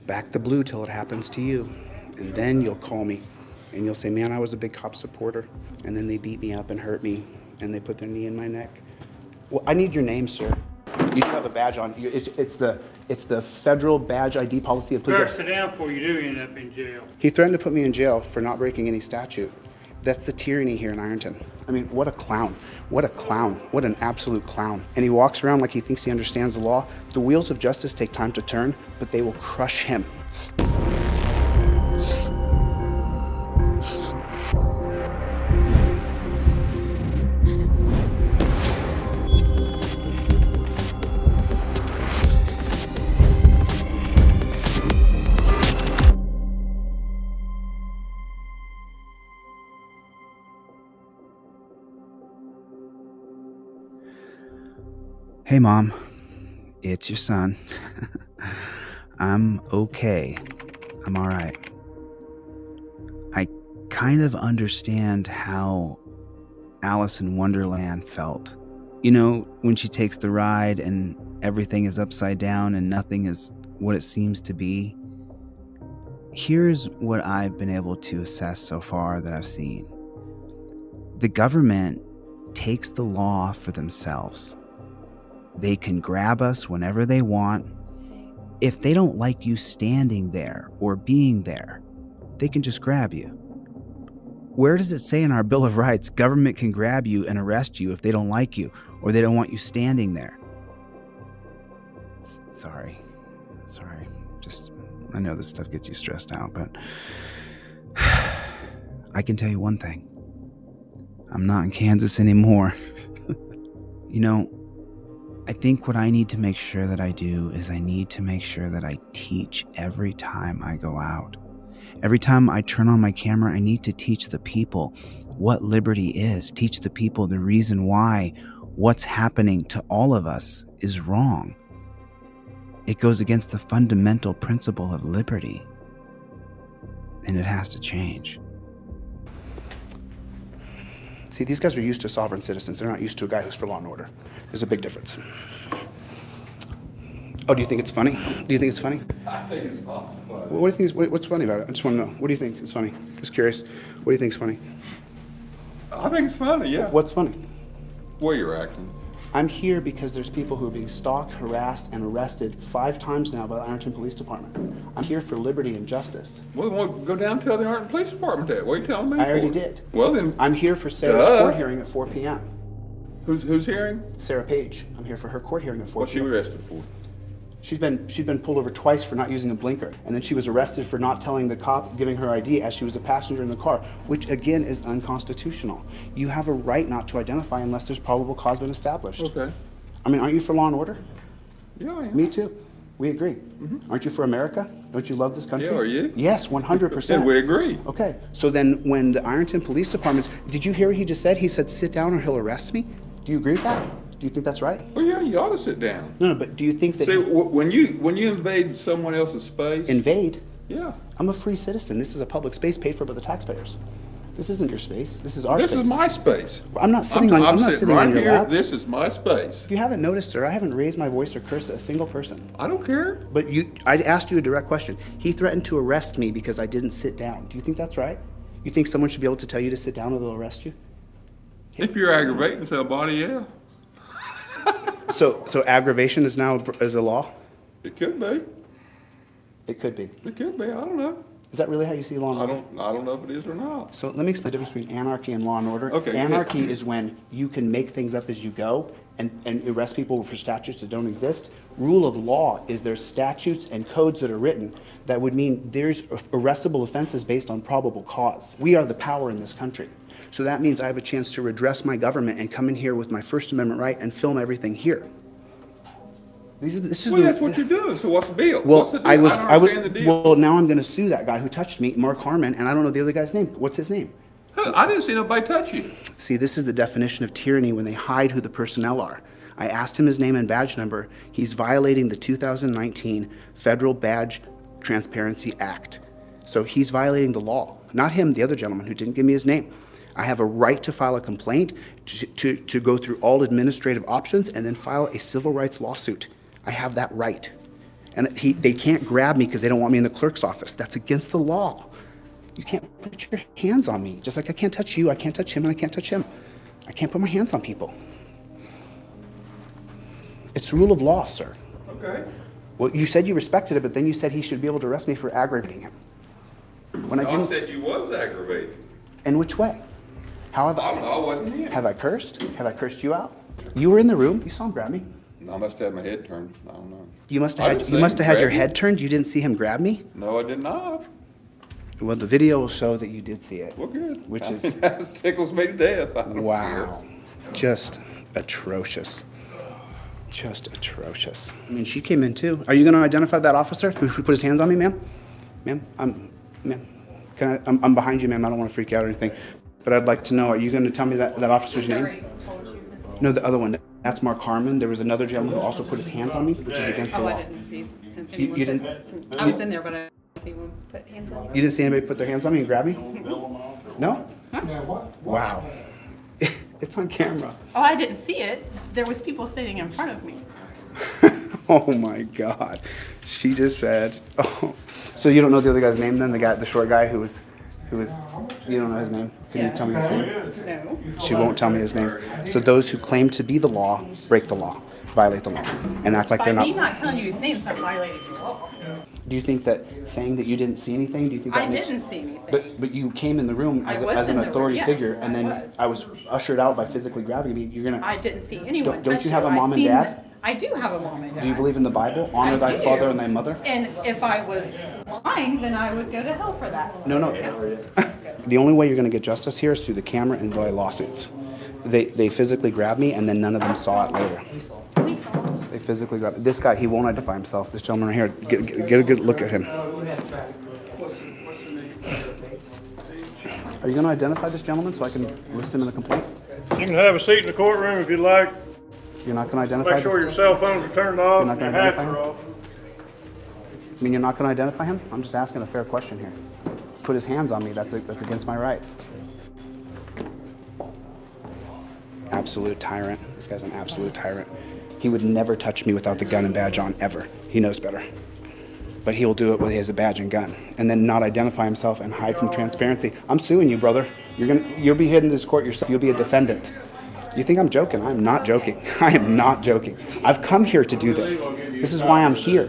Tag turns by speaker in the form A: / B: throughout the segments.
A: back the blue till it happens to you. And then you'll call me and you'll say, man, I was a big cop supporter. And then they beat me up and hurt me and they put their knee in my neck. Well, I need your name, sir. You do have a badge on. It's the federal badge ID policy of police.
B: Better sit down before you do end up in jail.
A: He threatened to put me in jail for not breaking any statute. That's the tyranny here in Ironton. I mean, what a clown. What a clown. What an absolute clown. And he walks around like he thinks he understands the law. The wheels of justice take time to turn, but they will crush him. Hey, Mom. It's your son. I'm okay. I'm all right. I kind of understand how Alice in Wonderland felt. You know, when she takes the ride and everything is upside down and nothing is what it seems to be. Here's what I've been able to assess so far that I've seen. The government takes the law for themselves. They can grab us whenever they want. If they don't like you standing there or being there, they can just grab you. Where does it say in our Bill of Rights, government can grab you and arrest you if they don't like you or they don't want you standing there? Sorry. Just, I know this stuff gets you stressed out, but I can tell you one thing. I'm not in Kansas anymore. You know, I think what I need to make sure that I do is I need to make sure that I teach every time I go out. Every time I turn on my camera, I need to teach the people what liberty is, teach the people the reason why what's happening to all of us is wrong. It goes against the fundamental principle of liberty, and it has to change. See, these guys are used to sovereign citizens. They're not used to a guy who's for law and order. There's a big difference. Oh, do you think it's funny? Do you think it's funny?
C: I think it's funny.
A: What do you think what's funny about it? I just want to know. What do you think is funny? Just curious. What do you think is funny?
C: I think it's funny, yeah.
A: What's funny?
C: Well, you're acting.
A: I'm here because there's people who are being stalked, harassed, and arrested 5 times now by the Ironton Police Department. I'm here for liberty and justice.
C: Well, go down and tell the Ironton Police Department that. What are you telling me
A: I already
C: for?
A: did.
C: Well, then.
A: I'm here for Sarah's court hearing at 4 p.m.
C: Who's hearing?
A: Sarah Page. I'm here for her court hearing at 4
C: What's she
A: p.m.
C: arrested for?
A: She's been pulled over twice for not using a blinker, and then she was arrested for not telling the cop, giving her ID as she was a passenger in the car, which again is unconstitutional. You have a right not to identify unless there's probable cause been established.
C: Okay.
A: I mean, aren't you for law and order?
C: Yeah, I am.
A: Me too. We agree. Aren't you for America? Don't you love this country?
C: Yeah, are you?
A: Yes, 100%.
C: Then we agree.
A: Okay, so then when the Ironton Police Department, did you hear what he just said? He said, sit down or he'll arrest me. Do you agree with that? Do you think that's right?
C: Well, yeah, you ought to sit down.
A: No, but do you think that...
C: See, when you invade someone else's space...
A: Invade?
C: Yeah.
A: I'm a free citizen. This is a public space paid for by the taxpayers. This isn't your space. This is our space.
C: This is my space.
A: I'm not sitting on your
C: here.
A: lap.
C: This is my space.
A: If you haven't noticed, sir, I haven't raised my voice or cursed at a single person.
C: I don't care.
A: But I asked you a direct question. He threatened to arrest me because I didn't sit down. Do you think that's right? You think someone should be able to tell you to sit down or they'll arrest you?
C: If you're aggravating somebody, yeah.
A: So aggravation is now a law?
C: It could be.
A: It could be.
C: It could be. I don't know.
A: Is that really how you see law and order?
C: I don't know if it is or not.
A: So let me explain the difference between anarchy and law and order.
C: Okay,
A: Anarchy is when you can make things up as you go and arrest people for statutes that don't exist. Rule of law is there's statutes and codes that are written that would mean there's arrestable offenses based on probable cause. We are the power in this country. So that means I have a chance to redress my government and come in here with my First Amendment right and film everything here.
C: That's what you're doing. So what's the deal?
A: Well,
C: what's the deal? I don't understand the deal.
A: Well, now I'm going to sue that guy who touched me, Mark Harmon, and I don't know the other guy's name. What's his name?
C: I didn't see nobody touch you.
A: See, this is the definition of tyranny when they hide who the personnel are. I asked him his name and badge number. He's violating the 2019 Federal Badge Transparency Act. So he's violating the law. Not him, the other gentleman who didn't give me his name. I have a right to file a complaint, to go through all administrative options, and then file a civil rights lawsuit. I have that right. And they can't grab me because they don't want me in the clerk's office. That's against the law. You can't put your hands on me. Just like I can't touch you, I can't touch him, and I can't touch him. I can't put my hands on people. It's rule of law, sir.
C: Okay.
A: Well, you said you respected it, but then you said he should be able to arrest me for aggravating him. When
C: I said you was aggravated.
A: In which way? How have
C: I wasn't here.
A: Have I cursed? Have I cursed you out? You were in the room. You saw him grab me.
C: I must have my head turned. I don't know.
A: You must have had your head turned. You didn't see him grab me?
C: No, I did not.
A: Well, the video will show that you did see it.
C: Well, good.
A: Which is
C: tickles me to death. I don't
A: wow. Just atrocious. Just atrocious. I mean, she came in too. Are you going to identify that officer who put his hands on me, ma'am? Ma'am, I'm behind you, ma'am. I don't want to freak you out or anything. But I'd like to know, are you going to tell me that officer's name? No, the other one. That's Mark Harmon. There was another gentleman who also put his hands on me, which is against the law.
D: I didn't see
A: You didn't?
D: I was in there, but I didn't see anyone put hands on me.
A: You didn't see anybody put their hands on me and grab me? No? Wow. It's on camera.
D: Oh, I didn't see it. There was people sitting in front of me.
A: Oh my God. She just said, oh. So you don't know the other guy's name then? The short guy who was, you don't know his name? Can you tell me his name?
D: No.
A: She won't tell me his name. So those who claim to be the law, break the law, violate the law, and act like
D: By
A: they're not.
D: me not telling you his name is not violating the law.
A: Do you think that saying that you didn't see anything, do you think that
D: I
A: makes-
D: didn't see anything.
A: But you came in the room
D: I
A: as,
D: was
A: as
D: in
A: an
D: the
A: authority
D: room,
A: figure,
D: yes,
A: and
D: I
A: then
D: was.
A: I was ushered out by physically grabbing me. You're gonna.
D: I didn't see anyone.
A: Don't
D: touch
A: you have a mom and
D: I've seen
A: dad?
D: I do have a mom and dad.
A: Do you believe in the Bible? Honor
D: I
A: thy
D: do.
A: father and thy mother.
D: And if I was lying, then I would go to hell for that.
A: No. The only way you're going to get justice here is through the camera and by lawsuits. They physically grabbed me, and then none of them saw it later. They physically grabbed me. This guy, he won't identify himself. This gentleman right here, get a good look at him. Are you going to identify this gentleman so I can list him in a complaint?
B: You can have a seat in the courtroom if you'd like.
A: You're not going to identify
B: Make sure
A: him?
B: your cell phones are turned off
A: You're not
B: and your
A: gonna
B: hats
A: identify
B: are
A: him?
B: off.
A: I mean, you're not going to identify him? I'm just asking a fair question here. Put his hands on me. That's against my rights. Absolute tyrant. This guy's an absolute tyrant. He would never touch me without the gun and badge on, ever. He knows better. But he'll do it when he has a badge and gun, and then not identify himself and hide from transparency. I'm suing you, brother. You'll be heading to this court yourself. You'll be a defendant. You think I'm joking? I'm not joking. I am not joking. I've come here to do this. This is why I'm here.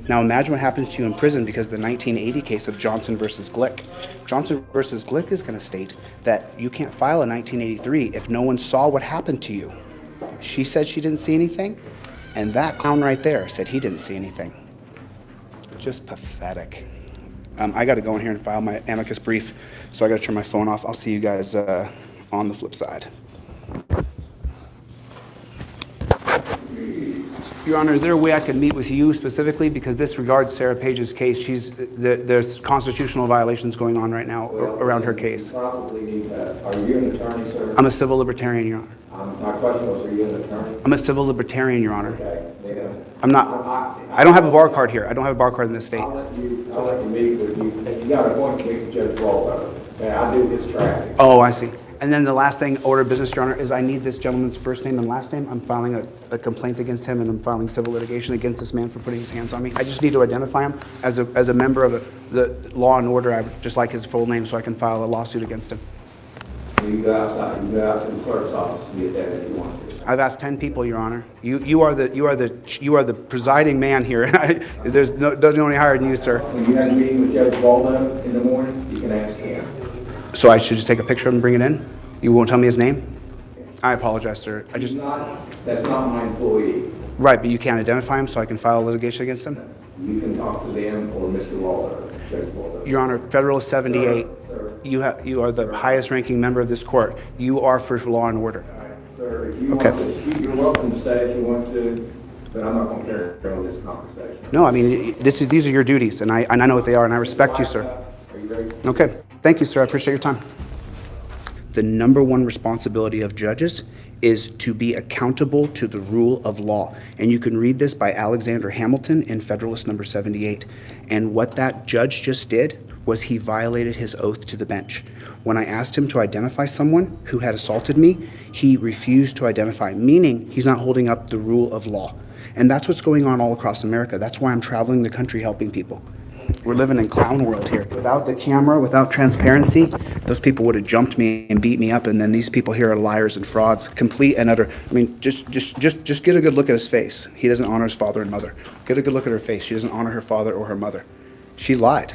A: Now imagine what happens to you in prison because of the 1980 case of Johnson versus Glick. Johnson versus Glick is going to state that you can't file a 1983 if no one saw what happened to you. She said she didn't see anything, and that clown right there said he didn't see anything. Just pathetic. I got to go in here and file my amicus brief, so I got to turn my phone off. I'll see you guys on the flip side. Your Honor, is there a way I could meet with you specifically? Because this regards Sarah Page's case. There's constitutional violations going on right now around her case.
E: Probably need that. Are you an attorney, sir?
A: I'm a civil libertarian, Your Honor.
E: My question was, are you an attorney?
A: I'm a civil libertarian, Your Honor.
E: Okay. Yeah.
A: I'm not. I don't have a bar card here. I don't have a bar card in this state.
E: I'll let you meet with you. You got a point to meet with Judge Walter. Okay, I do his traffic.
A: Oh, I see. And then the last thing, order of business, Your Honor, is I need this gentleman's first name and last name. I'm filing a complaint against him, and I'm filing civil litigation against this man for putting his hands on me. I just need to identify him as a member of the law and order. I would just like his full name so I can file a lawsuit against him.
E: You go outside. You go out to the clerk's office and get that if you want to.
A: I've asked 10 people, Your Honor. You are the presiding man here. There's doesn't only higher than you, sir.
E: When you have a meeting with Judge Waldo in the morning, you can ask him.
A: So I should just take a picture of him and bring it in? You won't tell me his name? I apologize, sir.
E: That's not my employee.
A: Right, but you can't identify him, so I can file litigation against him?
E: You can talk to them or Mr. Waldo, Judge Waldo.
A: Your Honor, Federalist 78,
E: Sir.
A: you are the highest-ranking member of this court. You are for law and order.
E: Sir, if you
A: Okay.
E: want to, you're welcome to stay if you want to, but I'm not going to carry on this conversation.
A: No, I mean, these are your duties, and I know what they are, and I respect you, sir.
E: Are you ready?
A: Okay, thank you, sir. I appreciate your time. The number one responsibility of judges is to be accountable to the rule of law. And you can read this by Alexander Hamilton in Federalist number 78. And what that judge just did was he violated his oath to the bench. When I asked him to identify someone who had assaulted me, he refused to identify, meaning he's not holding up the rule of law. And that's what's going on all across America. That's why I'm traveling the country helping people. We're living in clown world here. Without the camera, without transparency, those people would have jumped me and beat me up, and then these people here are liars and frauds, complete and utter. I mean, just get a good look at his face. He doesn't honor his father and mother. Get a good look at her face. She doesn't honor her father or her mother. She lied.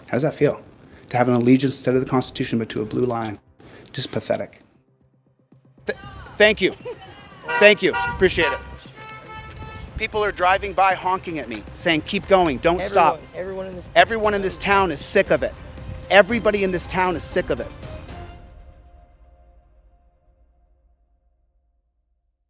A: How does that feel? To have an allegiance instead of the Constitution, but to a blue line. Just pathetic. Thank you. Thank you. Appreciate it. People are driving by honking at me, saying, keep going, don't stop.
F: Everyone in this
A: town is sick of it. Everybody in this town is sick of it.